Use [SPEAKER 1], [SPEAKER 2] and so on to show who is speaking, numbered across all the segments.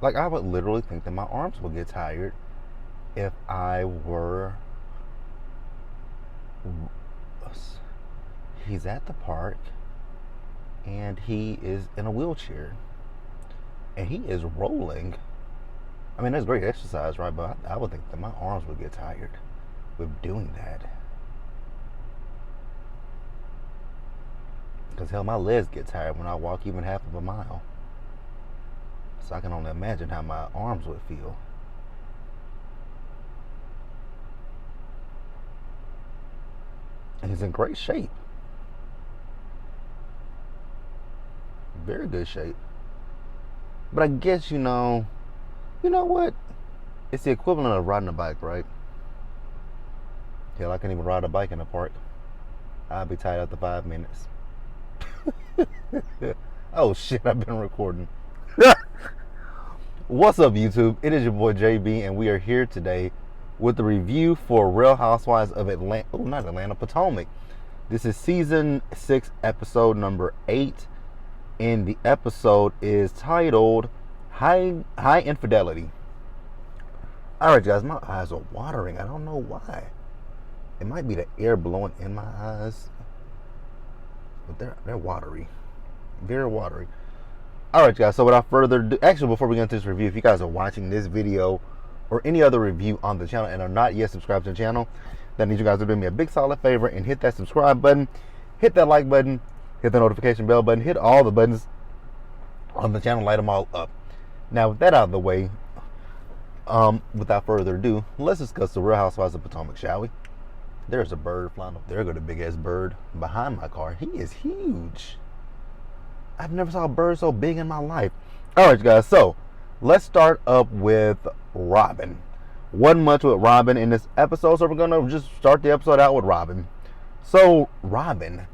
[SPEAKER 1] Like, I would literally think that my arms would get tired if I were. He's at the park and he is in a wheelchair and he is rolling. I mean, that's great exercise, right? But I would think that my arms would get tired with doing that. Because hell, my legs get tired when I walk even half of a mile. So I can only imagine how my arms would feel. And he's in great shape. Very good shape. But I guess, you know what? It's the equivalent of riding a bike, right? Hell, I can't even ride a bike in the park. I'll be tired after 5 minutes. Oh shit, I've been recording. What's up, YouTube? It is your boy JB, and we are here today with the review for Real Housewives of Atlanta. Oh, not Atlanta, Potomac. This is season 6, episode number 8, and the episode is titled High Infidelity. All right, guys, my eyes are watering. I don't know why. It might be the air blowing in my eyes, but they're watery, very watery. All right, guys, so without further ado, actually, before we get into this review, if you guys are watching this video or any other review on the channel and are not yet subscribed to the channel, then I need you guys to do me a big solid favor and hit that subscribe button, hit that like button, hit the notification bell button, hit all the buttons on the channel, light them all up. Now, with that out of the way, without further ado, let's discuss the Real Housewives of Potomac, shall we? There's a bird flying up there. Go the big ass bird behind my car. He is huge. I've never saw a bird so big in my life. All right, guys. So let's start up with Robin. Wasn't much with Robin in this episode, so we're gonna just start the episode out with Robin. So Robin.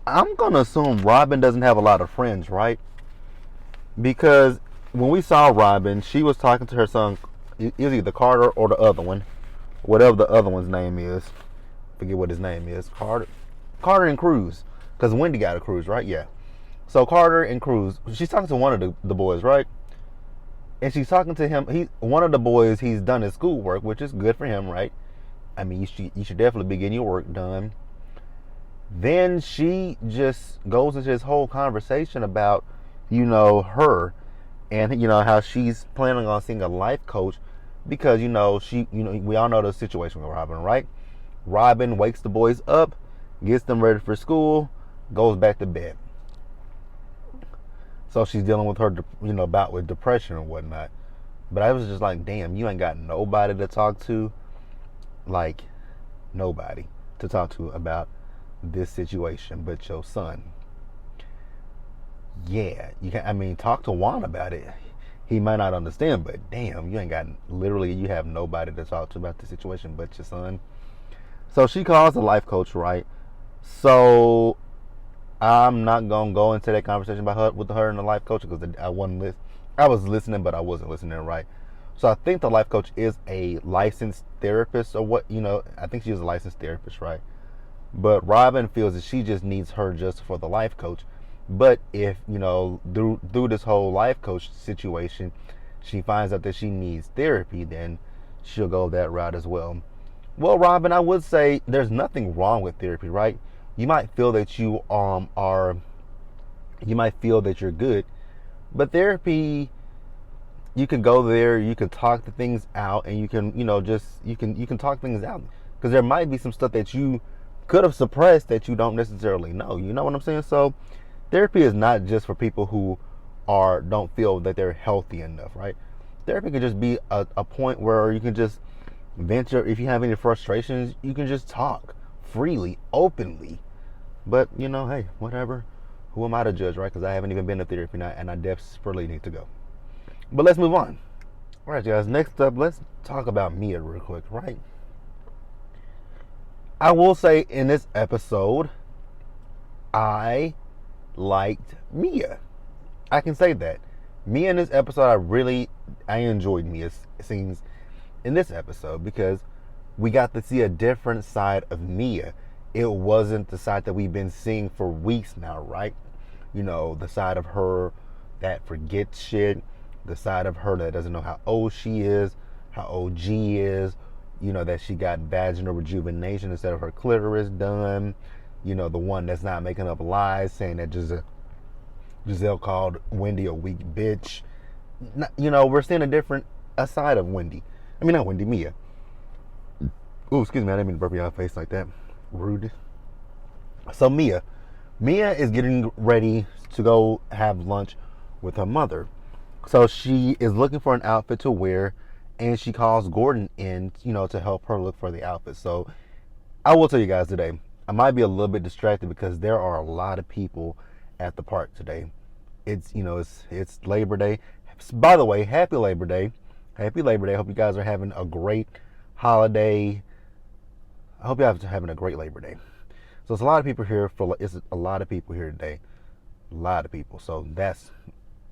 [SPEAKER 1] I'm gonna assume Robin doesn't have a lot of friends, right? Because when we saw Robin, she was talking to her son. It was either Carter or the other one, whatever the other one's name is. Forget what his name is. Carter and Cruz, because Wendy got a Cruz, right? Yeah. So Carter and Cruz, she's talking to one of the boys, right? And she's talking to him. One of the boys, he's done his schoolwork, which is good for him, right? I mean, you should definitely be getting your work done. Then she just goes into this whole conversation about, her, and how she's planning on seeing a life coach because we all know the situation with Robin, right? Robin wakes the boys up, gets them ready for school, goes back to bed. So she's dealing with her, bout with depression and whatnot. But I was just like, damn, you ain't got nobody to talk to, like nobody to talk to about this situation but your son. Yeah, talk to Juan about it. He might not understand, but damn, you have nobody to talk to about the situation but your son. So she calls the life coach, right? So I'm not gonna go into that conversation with her and the life coach because I was listening, but I wasn't listening, right? So I think the life coach is a licensed therapist, or what? I think she is a licensed therapist, right? But Robin feels that she just needs her just for the life coach. But if, through this whole life coach situation, she finds out that she needs therapy, then she'll go that route as well. Well, Robin, I would say there's nothing wrong with therapy, right? You might feel that you might feel that you're good, but therapy, you can go there, you can talk the things out, and you can, you can talk things out, because there might be some stuff that you could have suppressed that you don't necessarily know. You know what I'm saying? So therapy is not just for people who don't feel that they're healthy enough, right? Therapy can just be a point where you can just venture. If you have any frustrations, you can just talk freely, openly. But hey, whatever. Who am I to judge, right? Because I haven't even been to therapy now, and I desperately need to go. But let's move on. All right, guys. Next up, let's talk about Mia real quick, right? I will say in this episode, I liked Mia. I can say that. Mia in this episode, I enjoyed Mia's scenes in this episode because we got to see a different side of Mia. It wasn't the side that we've been seeing for weeks now, right? the side of her that forgets shit, the side of her that doesn't know how old she is, how old G is, that she got vaginal rejuvenation instead of her clitoris done, the one that's not making up lies saying that Giselle called Wendy a weak bitch. We're seeing a side of Wendy. I mean, not Wendy, Mia. Oh, excuse me, I didn't mean to burp your face like that. Rude. So Mia is getting ready to go have lunch with her mother. So she is looking for an outfit to wear, and she calls Gordon in, to help her look for the outfit. So I will tell you guys today, I might be a little bit distracted because there are a lot of people at the park today. It's Labor Day. By the way, happy Labor Day. Happy Labor Day. I hope you guys are having a great holiday. I hope you guys are having a great Labor Day. So it's a lot of people here it's a lot of people here today. A lot of people. So that's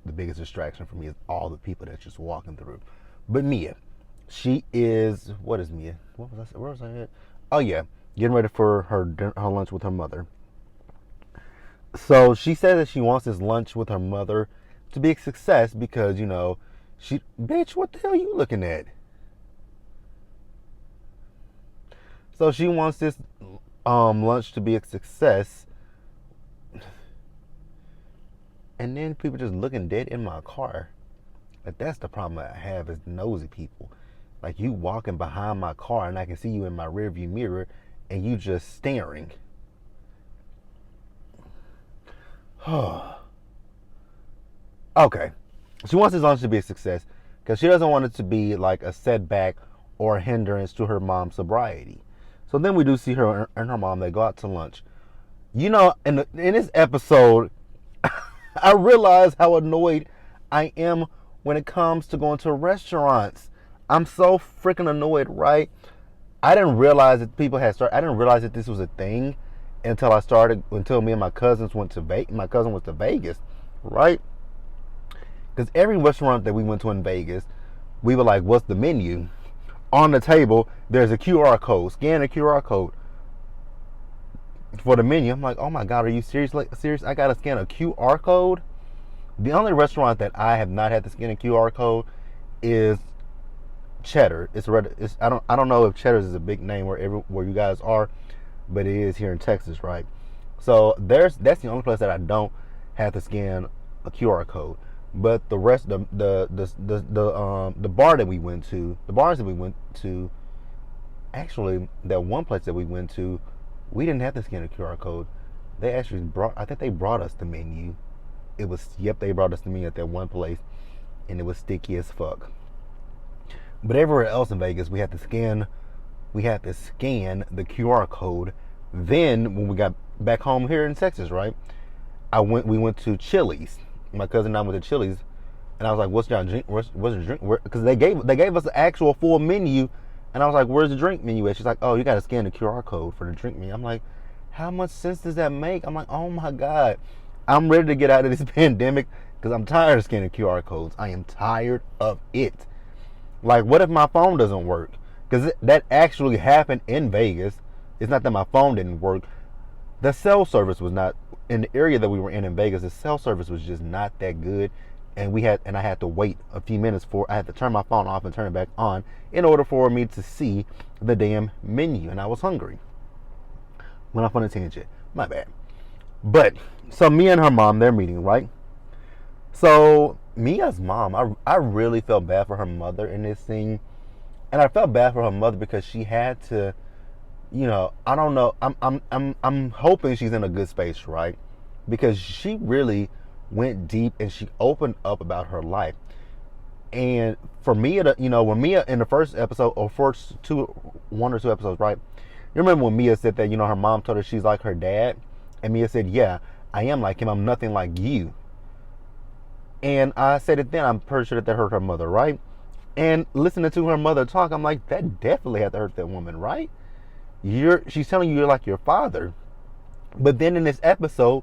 [SPEAKER 1] the biggest distraction for me, is all the people that's just walking through. But Mia, what is Mia? Where was I at? Oh yeah, getting ready for her lunch with her mother. So she says that she wants this lunch with her mother to be a success because, bitch, what the hell are you looking at? So she wants this lunch to be a success. And then people just looking dead in my car. Like, that's the problem I have, is nosy people. Like, you walking behind my car and I can see you in my rearview mirror and you just staring. Okay. She wants this lunch to be a success because she doesn't want it to be like a setback or a hindrance to her mom's sobriety. So then we do see her and her mom. They go out to lunch. In this episode, I realize how annoyed I am when it comes to going to restaurants. I'm so freaking annoyed, right? I didn't realize that I didn't realize that this was a thing until me and my cousins went to Vegas. My cousin went to Vegas, right? Because every restaurant that we went to in Vegas, we were like, what's the menu? On the table, there's a QR code. Scan the QR code for the menu. I'm like, oh my God, are you serious? I gotta scan a QR code? The only restaurant that I have not had to scan a QR code is Cheddar. I don't know if Cheddar's is a big name where you guys are, but it is here in Texas, right? So that's the only place that I don't have to scan a QR code. But the rest, the bars that we went to, actually, that one place that we went to, we didn't have to scan a QR code. I think they brought us the menu. They brought us the menu at that one place, and it was sticky as fuck. But everywhere else in Vegas, we had to scan the QR code. Then when we got back home here in Texas, right? We went to Chili's. My cousin and I went to Chili's, and I was like, "What's your drink? What's the drink?" Because they gave us the actual full menu, and I was like, "Where's the drink menu at?" She's like, "Oh, you got to scan the QR code for the drink menu." I'm like, "How much sense does that make?" I'm like, "Oh my God, I'm ready to get out of this pandemic because I'm tired of scanning QR codes. I am tired of it. Like, what if my phone doesn't work?" Because that actually happened in Vegas. It's not that my phone didn't work. The cell service was not, in the area that we were in Vegas, the cell service was just not that good. And I had to wait a few minutes I had to turn my phone off and turn it back on in order for me to see the damn menu. And I was hungry. Went off on a tangent. My bad. But, so Mia and her mom, they're meeting, right? So, Mia's mom, I really felt bad for her mother in this scene. And I felt bad for her mother because she had to, I don't know. I'm hoping she's in a good space, right? Because she really went deep and she opened up about her life. And for Mia to, when Mia in the first episode or one or two episodes, right? You remember when Mia said that, her mom told her she's like her dad, and Mia said, "Yeah, I am like him. I'm nothing like you." And I said it then. I'm pretty sure that hurt her mother, right? And listening to her mother talk, I'm like, that definitely had to hurt that woman, right? She's telling you you're like your father. But then in this episode,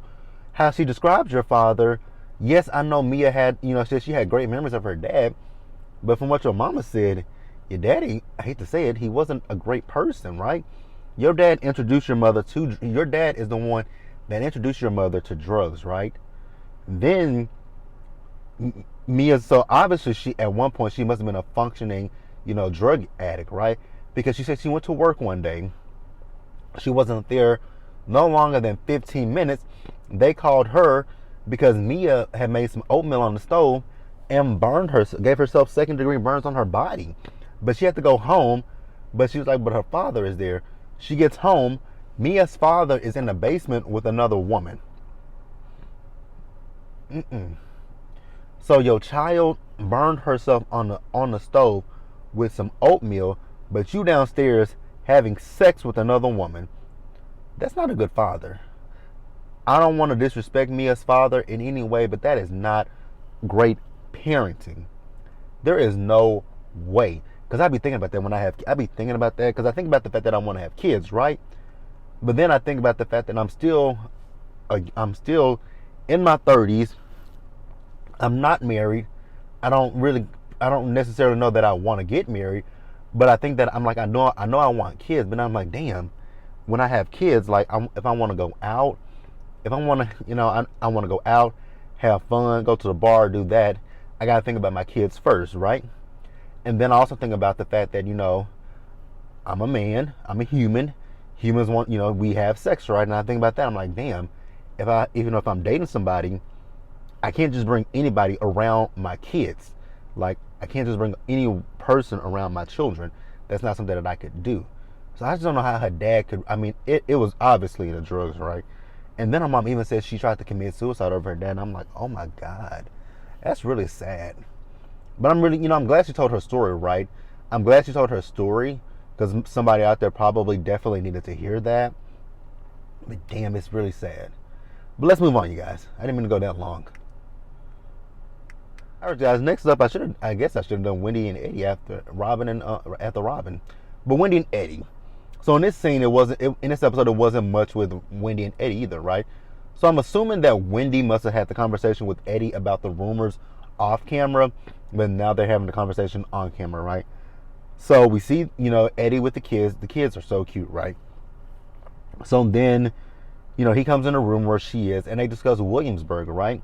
[SPEAKER 1] how she describes your father, yes, I know Mia had, said she had great memories of her dad. But from what your mama said, your daddy, I hate to say it, he wasn't a great person, right? Your dad is the one that introduced your mother to drugs, right? Then Mia, so obviously she at one point she must have been a functioning, drug addict, right? Because she said she went to work one day. She wasn't there no longer than 15 minutes. They called her because Mia had made some oatmeal on the stove and burned her, gave herself second-degree burns on her body. But she had to go home. But she was like, but her father is there. She gets home. Mia's father is in the basement with another woman. So your child burned herself on the stove with some oatmeal, but you downstairs having sex with another woman. That's not a good father. I don't want to disrespect Mia's father in any way, but that is not great parenting. There is no way. Because I be thinking about that I be thinking about that because I think about the fact that I want to have kids, right? But then I think about the fact that I'm still in my 30s. I'm not married. I don't necessarily know that I want to get married, but I think that I'm like, I know I want kids, but I'm like, damn, when I have kids, like, if I want to go out, if I want to, I want to go out, have fun, go to the bar, do that, I got to think about my kids first, right? And then I also think about the fact that, I'm a man, I'm a human. Humans want, we have sex, right? And I think about that, I'm like, damn, even if I'm dating somebody, I can't just bring anybody around my kids. Like, I can't just bring any person around my children. That's not something that I could do. So I just don't know how her dad could. I mean, it was obviously the drugs, right? And then her mom even said she tried to commit suicide over her dad. And I'm like, oh my God, that's really sad. But I'm really, I'm glad she told her story, right? I'm glad she told her story because somebody out there probably definitely needed to hear that. But damn, it's really sad. But let's move on, you guys. I didn't mean to go that long. All right, guys. Next up, I guess I should have done Wendy and Eddie after Robin. But Wendy and Eddie. So in this scene, in this episode, it wasn't much with Wendy and Eddie either, right? So I'm assuming that Wendy must have had the conversation with Eddie about the rumors off camera, but now they're having the conversation on camera, right? So we see, Eddie with the kids. The kids are so cute, right? So then, he comes in the room where she is, and they discuss Williamsburg, right?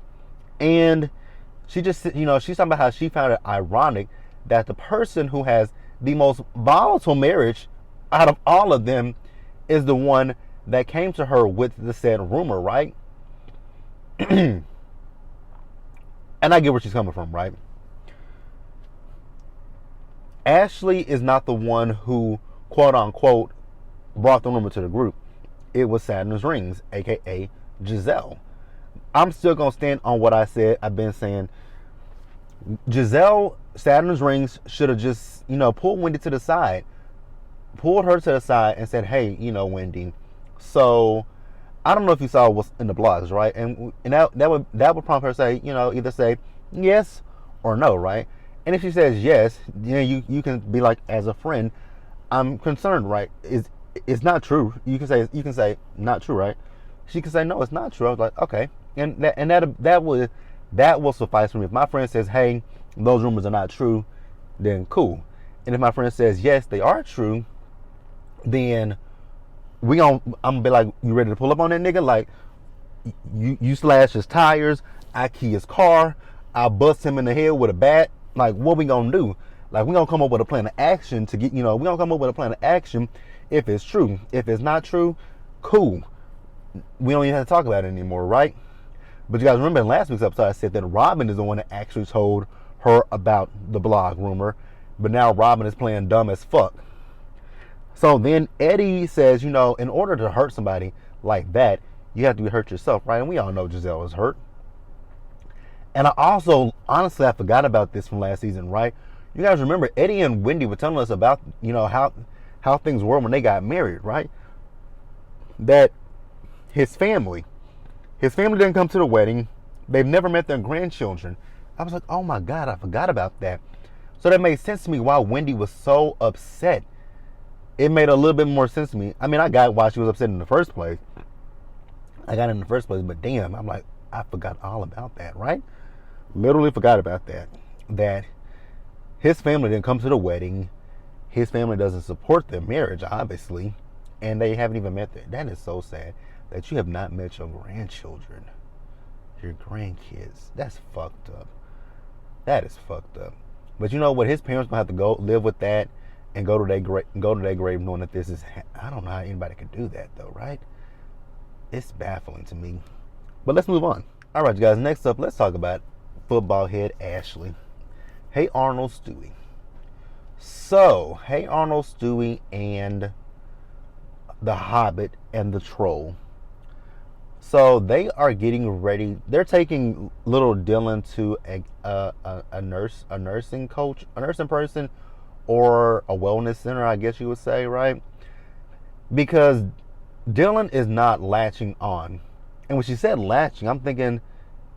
[SPEAKER 1] And she just, she's talking about how she found it ironic that the person who has the most volatile marriage out of all of them is the one that came to her with the said rumor, right? And I get where she's coming from, right? Ashley is not the one who, quote unquote, brought the rumor to the group. It was Saturn's rings, aka Giselle. I'm still gonna stand on what I said. I've been saying Giselle, Saturn's rings should have just, pulled Wendy to the side, pulled her to the side and said, hey, Wendy, so I don't know if you saw what's in the blogs, right? And that would prompt her to say, either say yes or no, right? And if she says yes, you can be like, as a friend, I'm concerned, right? It's not true. You can say not true, right? She can say no, it's not true. I was like, okay, and that will suffice for me. If my friend says, hey, those rumors are not true, then cool. And if my friend says yes, they are true, then I'm gonna be like, you ready to pull up on that nigga? Like, you slash his tires, I key his car, I bust him in the head with a bat. Like, what we gonna do? Like, we gonna come up with a plan of action to get, we gonna come up with a plan of action if it's true. If it's not true, cool. We don't even have to talk about it anymore, right? But you guys remember in last week's episode, I said that Robin is the one that actually told her about the blog rumor. But now Robin is playing dumb as fuck. So then Eddie says, in order to hurt somebody like that, you have to be hurt yourself, right? And we all know Giselle is hurt. And I also, honestly, I forgot about this from last season, right? You guys remember Eddie and Wendy were telling us about, how things were when they got married, right? That his family didn't come to the wedding. They've never met their grandchildren. I was like, oh my God, I forgot about that. So that made sense to me why Wendy was so upset. It made a little bit more sense to me. I mean, I got why she was upset in the first place. But damn, I'm like, I forgot all about that, right? Literally forgot about that. That his family didn't come to the wedding. His family doesn't support their marriage, obviously. And they haven't even met that is so sad that you have not met your grandchildren. your grandkids. That's fucked up. That is fucked up. But you know what? His parents gonna have to go live with that and go to their grave knowing that this is. I don't know how anybody could do that though, right? It's baffling to me. But let's move on. All right, you guys. Next up, let's talk about football head Ashley. Hey Arnold, Stewie. So, hey Arnold, Stewie, and the Hobbit and the Troll. So they are getting ready. They're taking little Dylan to a nursing coach, a nursing person, or a wellness center, I guess you would say, right? Because Dylan is not latching on. And when she said latching, I'm thinking,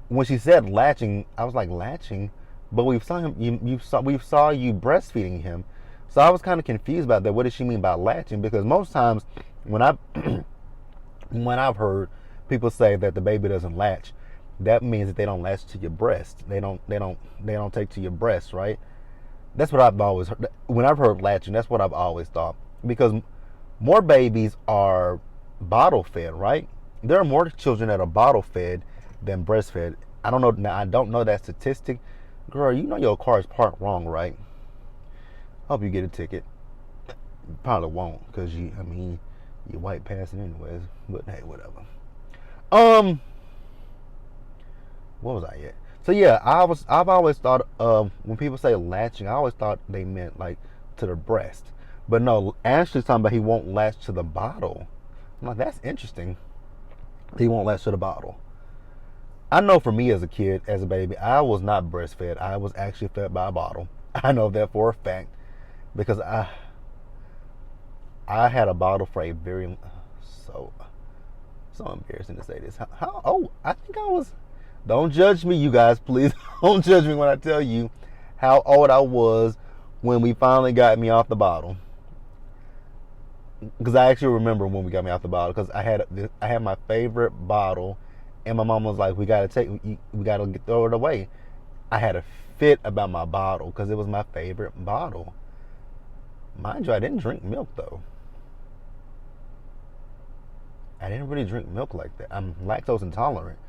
[SPEAKER 1] when she said latching, I was like, latching? But we saw him. We saw you breastfeeding him. So I was kind of confused about that. What does she mean by latching? Because most times when I've heard people say that the baby doesn't latch, that means that they don't latch to your breast. They don't take to your breast, right? That's what I've always heard. When I've heard latching, that's what I've always thought. Because more babies are bottle fed, right? There are more children that are bottle fed than breastfed. I don't know. Now I don't know that statistic. Girl, you know your car is parked wrong, right? Hope you get a ticket. Probably won't, because you're white passing anyways. But hey, whatever. What was I at? So yeah, I've always thought when people say latching, I always thought they meant like to the breast. But no, Ashley's talking about he won't latch to the bottle. I'm like, that's interesting. He won't latch to the bottle. I know for me as a kid, as a baby, I was not breastfed. I was actually fed by a bottle. I know that for a fact because I had a bottle for a very so embarrassing to say this. I think I was. Don't judge me, you guys, please. Don't judge me when I tell you how old I was when we finally got me off the bottle. Because I actually remember when we got me off the bottle. Because I had my favorite bottle, and my mom was like, "We gotta throw it away." I had a fit about my bottle because it was my favorite bottle. Mind you, I didn't drink milk though. I didn't really drink milk like that. I'm lactose intolerant,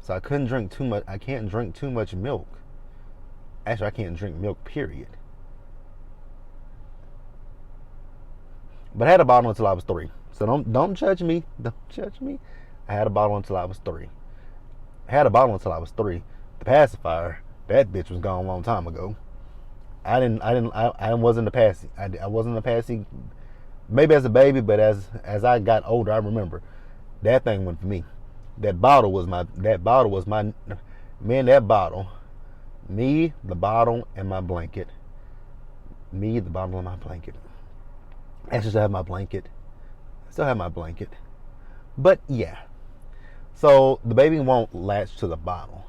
[SPEAKER 1] so I couldn't drink too much. I can't drink too much milk. Actually, I can't drink milk, period. But I had a bottle until I was 3. So don't judge me. Don't judge me. I had a bottle until I was 3. The pacifier, that bitch was gone a long time ago. I wasn't a passy. I wasn't a passy. Maybe as a baby, but as I got older, I remember that thing went for me. That bottle was my man. That bottle, me, the bottle, and my blanket. Me, the bottle, and my blanket. I still have my blanket. But yeah. So the baby won't latch to the bottle.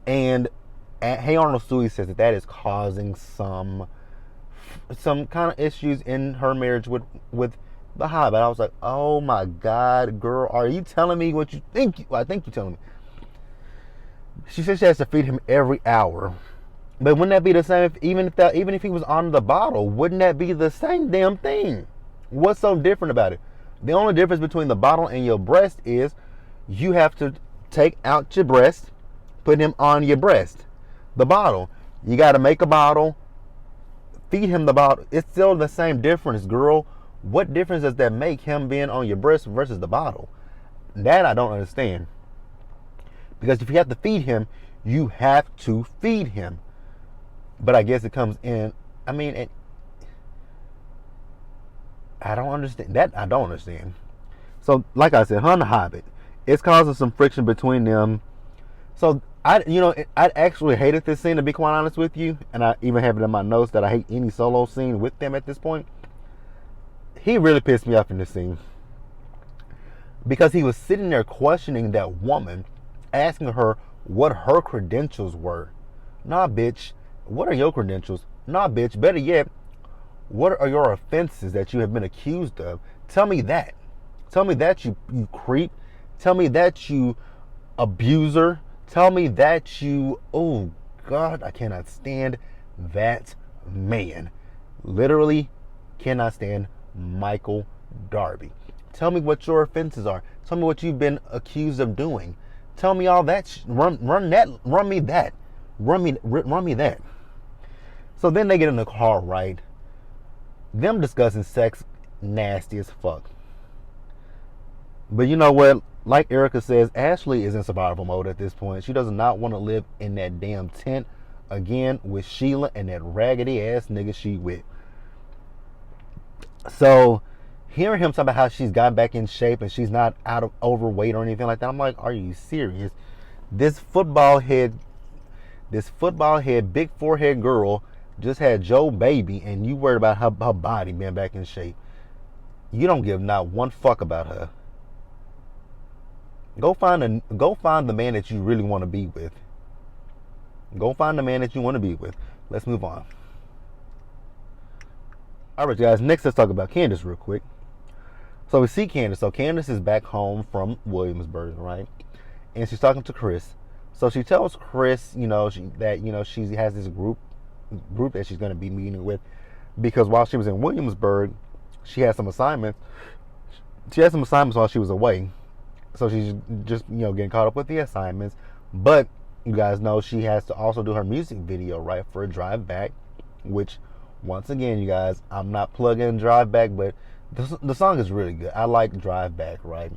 [SPEAKER 1] And Hey Arnold, Stewie says that is causing some kind of issues in her marriage with the Hobbit. I was like, oh my God, girl, are you telling me what you think? Well, I think you're telling me. She says she has to feed him every hour. But wouldn't that be the same even if he was on the bottle? Wouldn't that be the same damn thing? What's so different about it? The only difference between the bottle and your breast is you have to take out your breast, put him on your breast. The bottle, you got to make a bottle, feed him the bottle. It's still the same difference, girl. What difference does that make, him being on your breast versus the bottle? That I don't understand. Because if you have to feed him, you have to feed him. But I guess it comes in. I mean, I don't understand. That I don't understand. So, like I said, her and the Hobbit, it's causing some friction between them. So, I actually hated this scene, to be quite honest with you. And I even have it in my notes that I hate any solo scene with them at this point. He really pissed me off in this scene. Because he was sitting there questioning that woman, asking her what her credentials were. Nah, bitch. What are your credentials? Nah, bitch. Better yet, what are your offenses that you have been accused of? Tell me that. Tell me that, you creep. Tell me that, you abuser. Tell me that, you... Oh, God, I cannot stand that man. Literally cannot stand Michael Darby. Tell me what your offenses are. Tell me what you've been accused of doing. Tell me all that. Run me that. Run me that. So then they get in the car, right? Them discussing sex, nasty as fuck. But you know what? Like Erica says, Ashley is in survival mode at this point. She does not want to live in that damn tent again with Sheila and that raggedy ass nigga she with. So hearing him talk about how she's got back in shape and she's not out of overweight or anything like that, I'm like, are you serious? This football head, big forehead girl just had Joe baby, and you worried about her body being back in shape. You don't give not one fuck about her. Go find the man that you really want to be with. Go find the man that you want to be with. Let's move on. All right, guys. Next, let's talk about Candace real quick. So we see Candace. So Candace is back home from Williamsburg, right? And she's talking to Chris. So she tells Chris, she has this group that she's going to be meeting with, because while she was in Williamsburg, she had some assignments. She had some assignments while she was away. So she's just, getting caught up with the assignments. But you guys know she has to also do her music video, right, for a Drive Back, which, once again, you guys, I'm not plugging Drive Back, but the song is really good. I like Drive Back, right?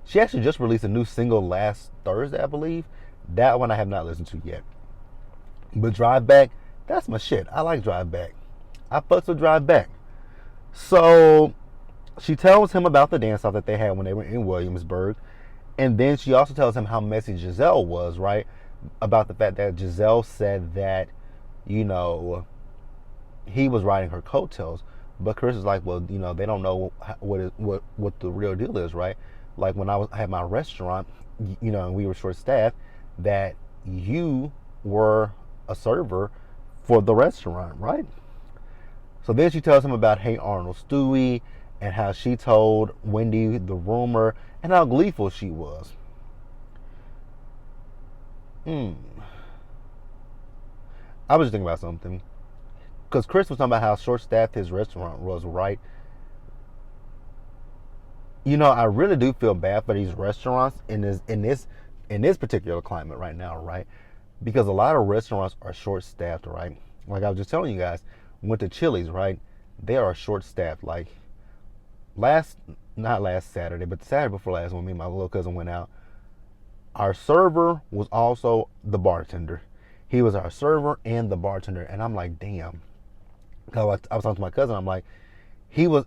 [SPEAKER 1] She actually just released a new single last Thursday, I believe. That one I have not listened to yet. But Drive Back, that's my shit. I like Drive Back. I fucks with Drive Back. So she tells him about the dance-off that they had when they were in Williamsburg. And then she also tells him how messy Giselle was, right? About the fact that Giselle said that, he was riding her coattails. But Chris is like, well, they don't know what the real deal is, right? Like when I had my restaurant, and we were short-staffed, that you were a server for the restaurant, right? So then she tells him about Hey Arnold Stewie and how she told Wendy the rumor and how gleeful she was. I was just thinking about something. Because Chris was talking about how short-staffed his restaurant was, right? I really do feel bad for these restaurants in this particular climate right now, right? Because a lot of restaurants are short-staffed, right? Like I was just telling you guys, went to Chili's, right? They are short-staffed. Like not last Saturday, but the Saturday before last, when me and my little cousin went out, our server was also the bartender. He was our server and the bartender, and I'm like, damn. I was talking to my cousin. I'm like, he was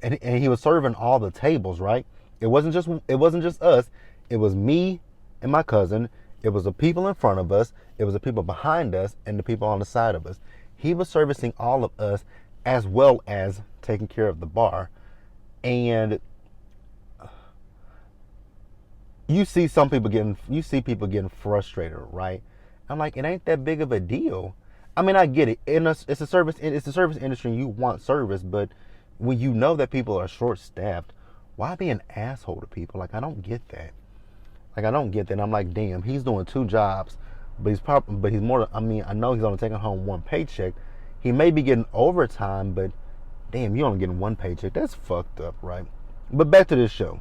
[SPEAKER 1] serving all the tables, right? It wasn't just us. It was me and my cousin. It was the people in front of us. It was the people behind us and the people on the side of us. He was servicing all of us as well as taking care of the bar. And you see people getting frustrated, right? I'm like, it ain't that big of a deal. I mean, I get it. It's a service industry and you want service, but when you know that people are short-staffed, why be an asshole to people? Like, I don't get that. And I'm like, damn, he's doing two jobs, but he's more. I mean, I know he's only taking home one paycheck. He may be getting overtime, but damn, you only getting one paycheck. That's fucked up, right? But back to this show.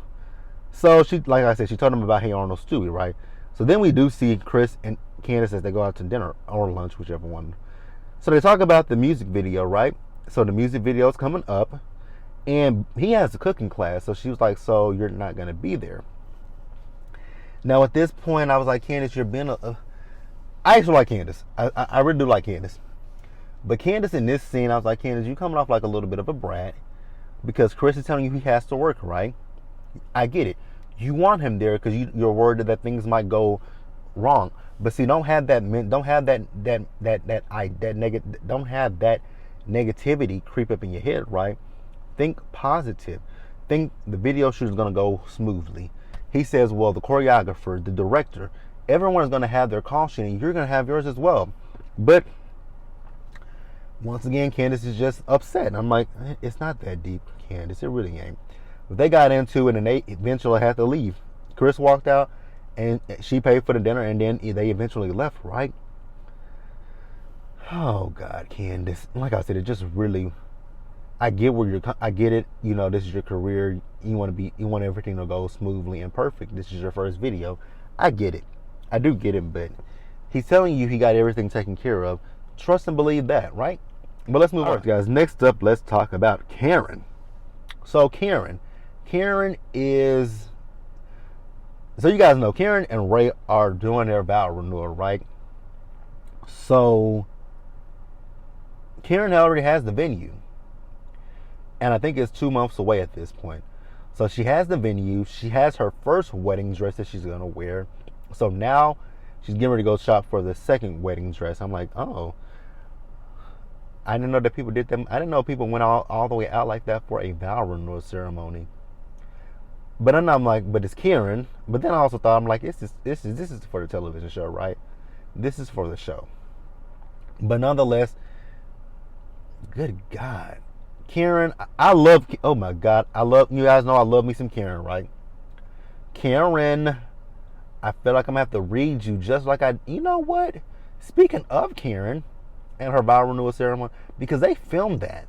[SPEAKER 1] So she, like I said, she told him about Hey Arnold Stewie, right? So then we do see Chris and Candace as they go out to dinner or lunch, whichever one. So they talk about the music video, right? So the music video is coming up, and he has a cooking class. So she was like, so you're not going to be there. Now at this point, I was like, Candace, you're being I actually like Candace. I really do like Candace. But Candace in this scene, I was like, Candace, you coming off like a little bit of a brat, because Chris is telling you he has to work, right? I get it. You want him there because you're worried that things might go wrong. But see, don't have that negativity creep up in your head, right? Think positive. Think the video shoot is gonna go smoothly. He says, well, the choreographer, the director, everyone is gonna have their call sheet, and you're gonna have yours as well. But once again, Candace is just upset. I'm like, it's not that deep, Candace. It really ain't. But they got into it, and they eventually had to leave. Chris walked out, and she paid for the dinner, and then they eventually left, right? Oh God, Candace. Like I said, it just really. I get it. This is your career. You want everything to go smoothly and perfect. This is your first video. I get it. I do get it, but he's telling you he got everything taken care of. Trust and believe that, right? But let's move on, guys. Next up, let's talk about Karen. So Karen is, so you guys know Karen and Ray are doing their vow renewal, right? So Karen already has the venue, and I think it's 2 months away at this point. So she has the venue. She has her first wedding dress that she's gonna wear. So now she's getting ready to go shop for the second wedding dress. I'm like, oh, I didn't know that people did them. I didn't know people went all the way out like that for a vow renewal ceremony. But then I'm like, but it's Karen. But then I also thought, I'm like, this is for the television show, right? This is for the show. But nonetheless, good God, Karen, I love. Oh my God, I love. You guys know I love me some Karen, right? Karen, I feel like I'm gonna have to read you just like I. You know what? Speaking of Karen and her vow renewal ceremony, because they filmed that.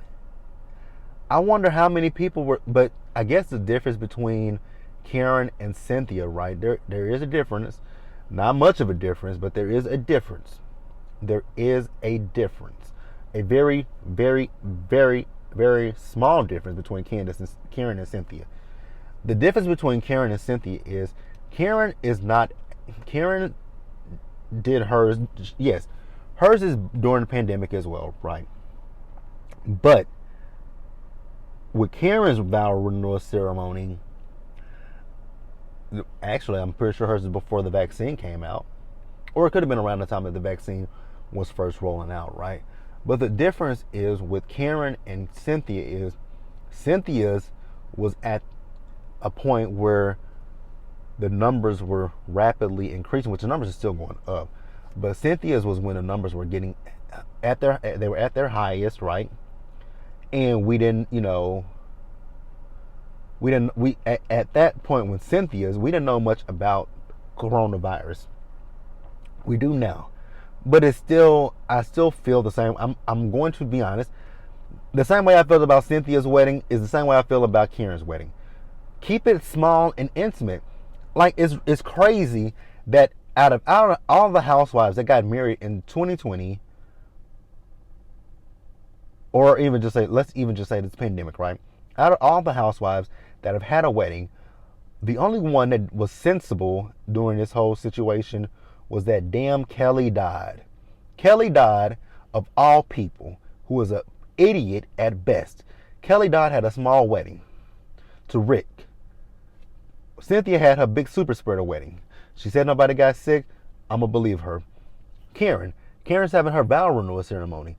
[SPEAKER 1] I wonder how many people were. But I guess the difference between Karen and Cynthia, right? There is a difference. Not much of a difference, but there is a difference. There is a difference. A very, very, very, very small difference between Candace and Karen and Cynthia. The difference between Karen and Cynthia is Karen did hers. Yes, hers is during the pandemic as well, right? But with Karen's vow renewal ceremony, actually, I'm pretty sure hers is before the vaccine came out. Or it could have been around the time that the vaccine was first rolling out, right? But the difference is with Karen and Cynthia is Cynthia's was at a point where the numbers were rapidly increasing, which the numbers are still going up. But Cynthia's was when the numbers were getting they were at their highest, right? And we didn't, at that point when Cynthia's, we didn't know much about coronavirus. We do now. But I still feel the same. I'm going to be honest. The same way I felt about Cynthia's wedding is the same way I feel about Karen's wedding. Keep it small and intimate. Like, it's crazy that out of all the housewives that got married in 2020, or even just say, let's even just say this pandemic, right? Out of all the housewives that have had a wedding, the only one that was sensible during this whole situation was that damn Kelly Dodd. Kelly Dodd, of all people, who was an idiot at best. Kelly Dodd had a small wedding to Rick. Cynthia had her big super spreader wedding. She said nobody got sick. I'm gonna believe her. Karen's having her vow renewal ceremony.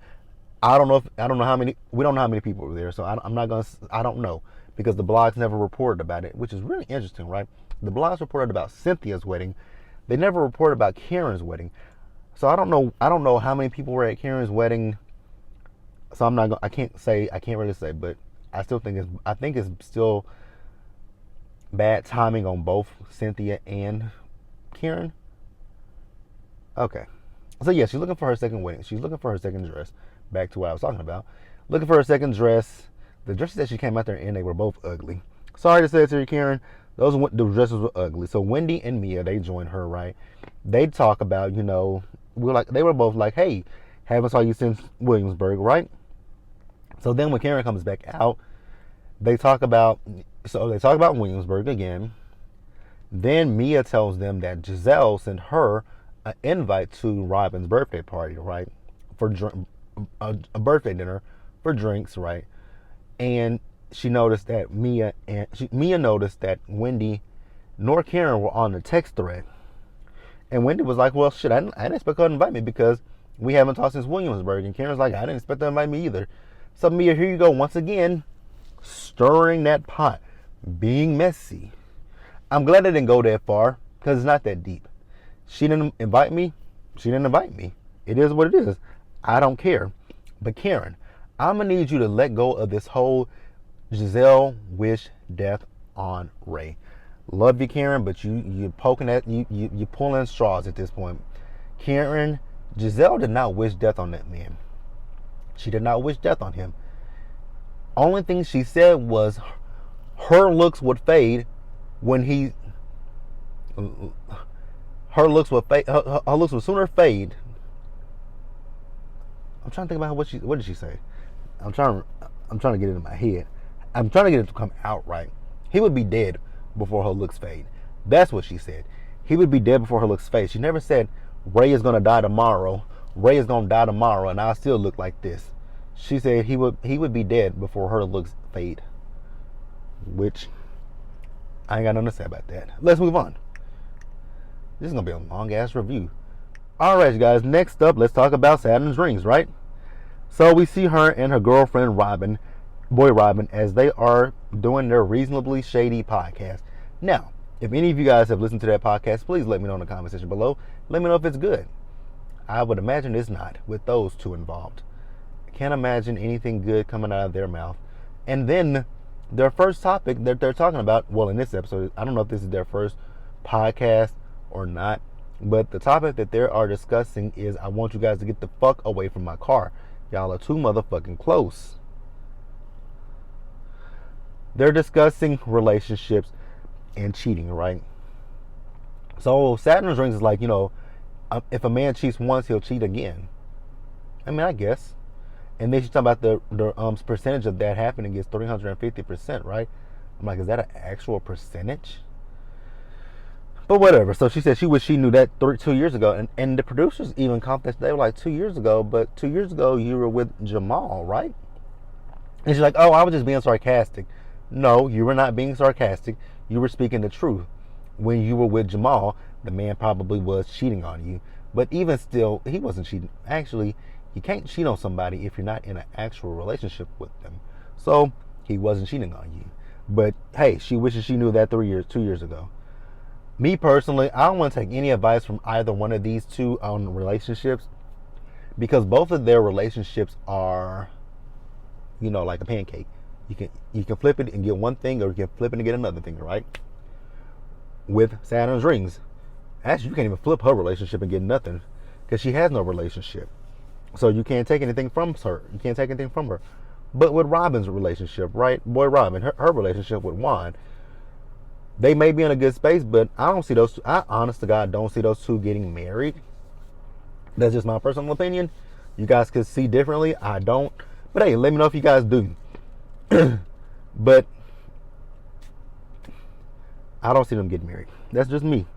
[SPEAKER 1] I don't know how many. We don't know how many people were there, so I don't know, because the blogs never reported about it, which is really interesting, right? The blogs reported about Cynthia's wedding. They never reported about Karen's wedding. So I don't know how many people were at Karen's wedding. So I can't really say, but I think it's still bad timing on both Cynthia and Karen. Okay. So yeah, she's looking for her second wedding. She's looking for her second dress. Back to what I was talking about. Looking for her second dress. The dresses that she came out there in, they were both ugly. Sorry to say it to you, Karen. The dresses were ugly. So Wendy and Mia, they joined her, right? They talk about, they were both like, hey, haven't saw you since Williamsburg, right? So then when Karen comes back out, they talk about Williamsburg again. Then Mia tells them that Giselle sent her an invite to Robin's birthday party, right? For a birthday dinner for drinks, right? And she noticed that Mia noticed that Wendy nor Karen were on the text thread. And Wendy was like, well, shit, I didn't expect her to invite me because we haven't talked since Williamsburg. And Karen's like, I didn't expect her to invite me either. So Mia, here you go once again, stirring that pot, being messy. I'm glad I didn't go that far because it's not that deep. She didn't invite me. She didn't invite me. It is what it is. I don't care. But Karen, I'm going to need you to let go of this whole Giselle wish death on Ray. Love you, Karen, but you're poking at, you're pulling straws at this point. Karen, Giselle did not wish death on that man. She did not wish death on him. Only thing she said was her looks would fade when her looks would fade. Her looks would sooner fade. I'm trying to think about what did she say? I'm trying to get it in my head. I'm trying to get it to come out right. He would be dead before her looks fade. That's what she said. He would be dead before her looks fade. She never said Ray is gonna die tomorrow. Ray is gonna die tomorrow, and I'll still look like this. She said he would be dead before her looks fade. Which I ain't got nothing to say about that. Let's move on. This is gonna be a long ass review. Alright, guys, next up, let's talk about Saturn's rings, right? So we see her and her girlfriend Robin, as they are doing their Reasonably Shady podcast. Now, if any of you guys have listened to that podcast, please let me know in the comment section below. Let me know if it's good. I would imagine it's not, with those two involved. I can't imagine anything good coming out of their mouth. And then their first topic that they're talking about, well, in this episode, I don't know if this is their first podcast or not, but the topic that they are discussing is, I want you guys to get the fuck away from my car. Y'all are too motherfucking close. They're discussing relationships and cheating, right? So Saturn's rings is like, if a man cheats once, he'll cheat again. I mean, I guess. And then she's talking about the percentage of that happening is 350%, right? I'm like, is that an actual percentage? But whatever. So she said she wish she knew that 2 years ago. And the producers even caught that. They were like, 2 years ago, but 2 years ago you were with Jamal, right? And she's like, oh, I was just being sarcastic. No, you were not being sarcastic. You were speaking the truth. When you were with Jamal, the man probably was cheating on you. But even still, he wasn't cheating. Actually, you can't cheat on somebody if you're not in an actual relationship with them. So he wasn't cheating on you. But hey, she wishes she knew that 2 years ago. Me personally, I don't want to take any advice from either one of these two on relationships, because both of their relationships are, like a pancake. You can flip it and get one thing, or you can flip it and get another thing, right? With Saturn's rings, actually, you can't even flip her relationship and get nothing, because she has no relationship. So you can't take anything from her. You can't take anything from her. But with Robin's relationship, right? Boy, Robin, her relationship with Juan, they may be in a good space, but I don't see those two. I, honest to God, don't see those two getting married. That's just my personal opinion. You guys could see differently. I don't. But hey, let me know if you guys do. But I don't see them getting married. That's just me.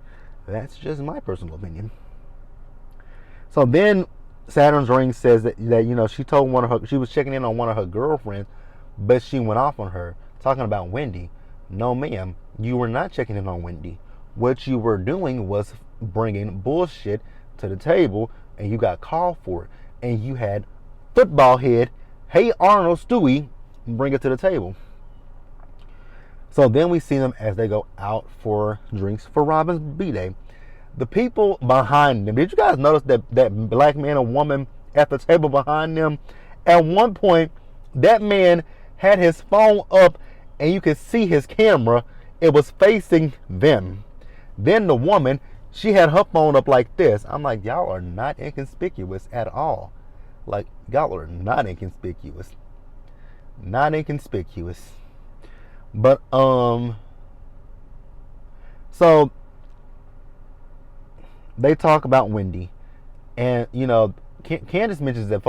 [SPEAKER 1] That's just my personal opinion. So then Saturn's ring says that she told she was checking in on one of her girlfriends, but she went off on her, talking about Wendy. No, ma'am, you were not checking in on Wendy. What you were doing was bringing bullshit to the table, and you got called for it. And you had football head, hey Arnold, Stewie, bring it to the table. So then we see them as they go out for drinks for Robin's B-Day. The people behind them, did you guys notice that black man and woman at the table behind them? At one point, that man had his phone up and you could see his camera. It was facing them. Then the woman, she had her phone up like this. I'm like, y'all are not inconspicuous at all. Like, y'all are not inconspicuous. Not inconspicuous. But, so they talk about Wendy. And, Candace mentions the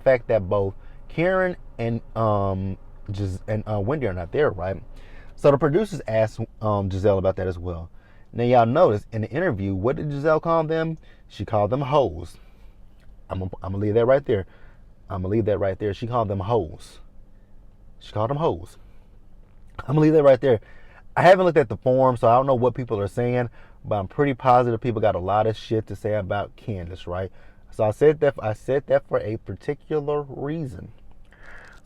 [SPEAKER 1] fact that both Karen and Wendy are not there, right? So the producers asked Giselle about that as well. Now, y'all notice in the interview, what did Giselle call them? She called them hoes. I'm going to leave that right there. She called them hoes. I'm going to leave that right there. I haven't looked at the forum, so I don't know what people are saying, but I'm pretty positive people got a lot of shit to say about Candace, right? So I said that for a particular reason.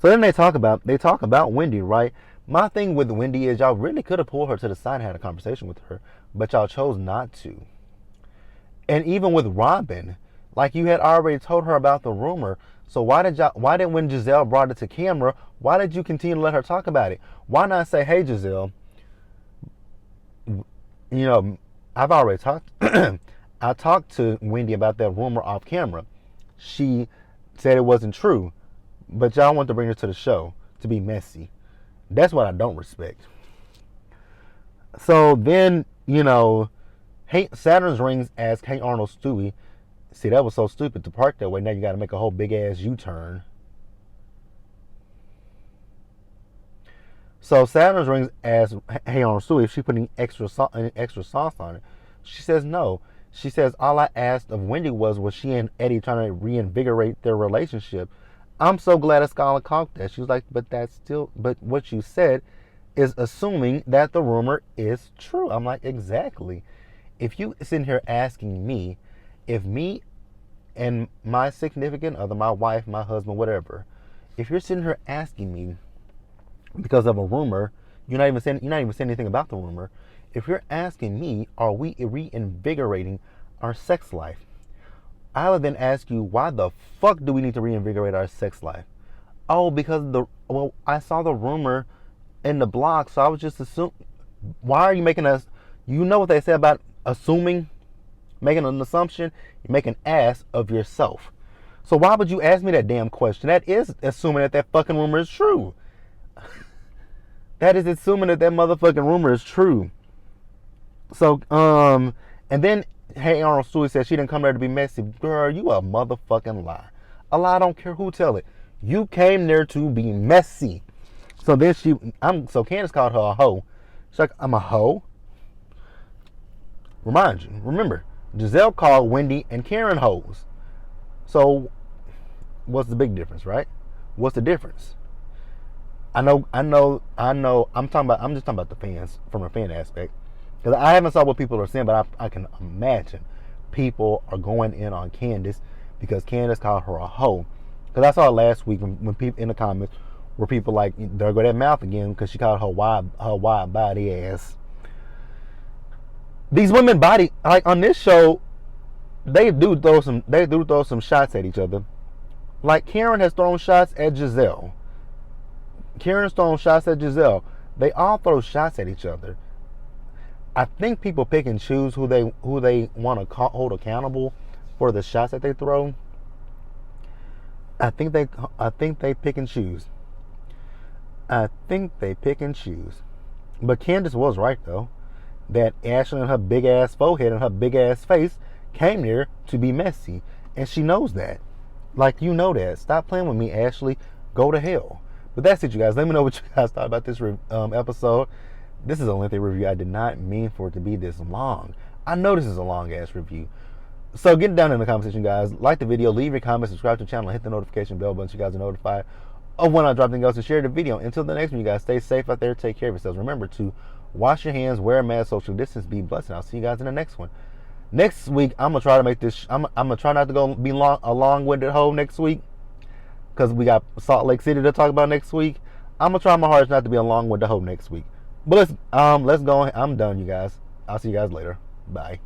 [SPEAKER 1] So then they talk about Wendy, right? My thing with Wendy is y'all really could have pulled her to the side and had a conversation with her, but y'all chose not to. And even with Robin, like you had already told her about the rumor. So why did when Giselle brought it to camera, why did you continue to let her talk about it? Why not say, hey Giselle, I've already talked I talked to Wendy about that rumor off camera. She said it wasn't true, but y'all want to bring her to the show to be messy. That's what I don't respect. So then, Hey, Saturn's rings ask, "Hey Arnold, Stewie, see that was so stupid to park that way. Now you got to make a whole big ass U-turn." So Saturn's rings asks, "Hey Arnold, Stewie, if she putting extra sauce on it?" She says no. She says all I asked of Wendy was she and Eddie trying to reinvigorate their relationship? I'm so glad a scholar caught that. She was like, but what you said is assuming that the rumor is true. I'm like, exactly. If you sitting here asking me, if me and my significant other, my wife, my husband, whatever, if you're sitting here asking me because of a rumor, you're not even saying anything about the rumor. If you're asking me, are we reinvigorating our sex life? I would then ask you, why the fuck do we need to reinvigorate our sex life? Oh, because I saw the rumor in the blog, so I was just assuming. Why are you making us? You know what they say about assuming, making an assumption. You make an ass of yourself. So why would you ask me that damn question? That is assuming that fucking rumor is true. That is assuming that motherfucking rumor is true. So, and then, hey, Arnold Stewie said she didn't come there to be messy. Girl, you a motherfucking lie. A lie, I don't care who tell it. You came there to be messy. So then so Candace called her a hoe. She's like, I'm a hoe? Remember, Giselle called Wendy and Karen hoes. So, what's the big difference, right? What's the difference? I know. I'm just talking about the fans from a fan aspect. Because I haven't saw what people are saying, but I can imagine people are going in on Candace because Candace called her a hoe. Because I saw it last week when people in the comments where people like, there go that mouth again because she called her wide body ass. These women body, like on this show, they do throw some shots at each other. Like Karen has thrown shots at Giselle. Karen's throwing shots at Giselle. They all throw shots at each other. I think people pick and choose who they want to hold accountable for the shots that they throw. I think they pick and choose. But Candace was right though. That Ashley and her big ass forehead and her big ass face came there to be messy, and she knows that. Like, you know that. Stop playing with me, Ashley. Go to hell. But that's it, you guys. Let me know what you guys thought about this episode. This is a lengthy review. I did not mean for it to be this long. I know this is a long-ass review. So get down in the comment section, guys. Like the video, leave your comments, subscribe to the channel, and hit the notification bell button so you guys are notified of when I drop things else, and share the video. Until the next one, you guys, stay safe out there. Take care of yourselves. Remember to wash your hands, wear a mask, social distance, be blessed, and I'll see you guys in the next one. Next week, I'm going to try to make this, I'm going to try not to go be a long-winded hoe next week, because we got Salt Lake City to talk about next week. I'm going to try my hardest not to be a long-winded hoe next week. But let's go. I'm done, you guys. I'll see you guys later. Bye.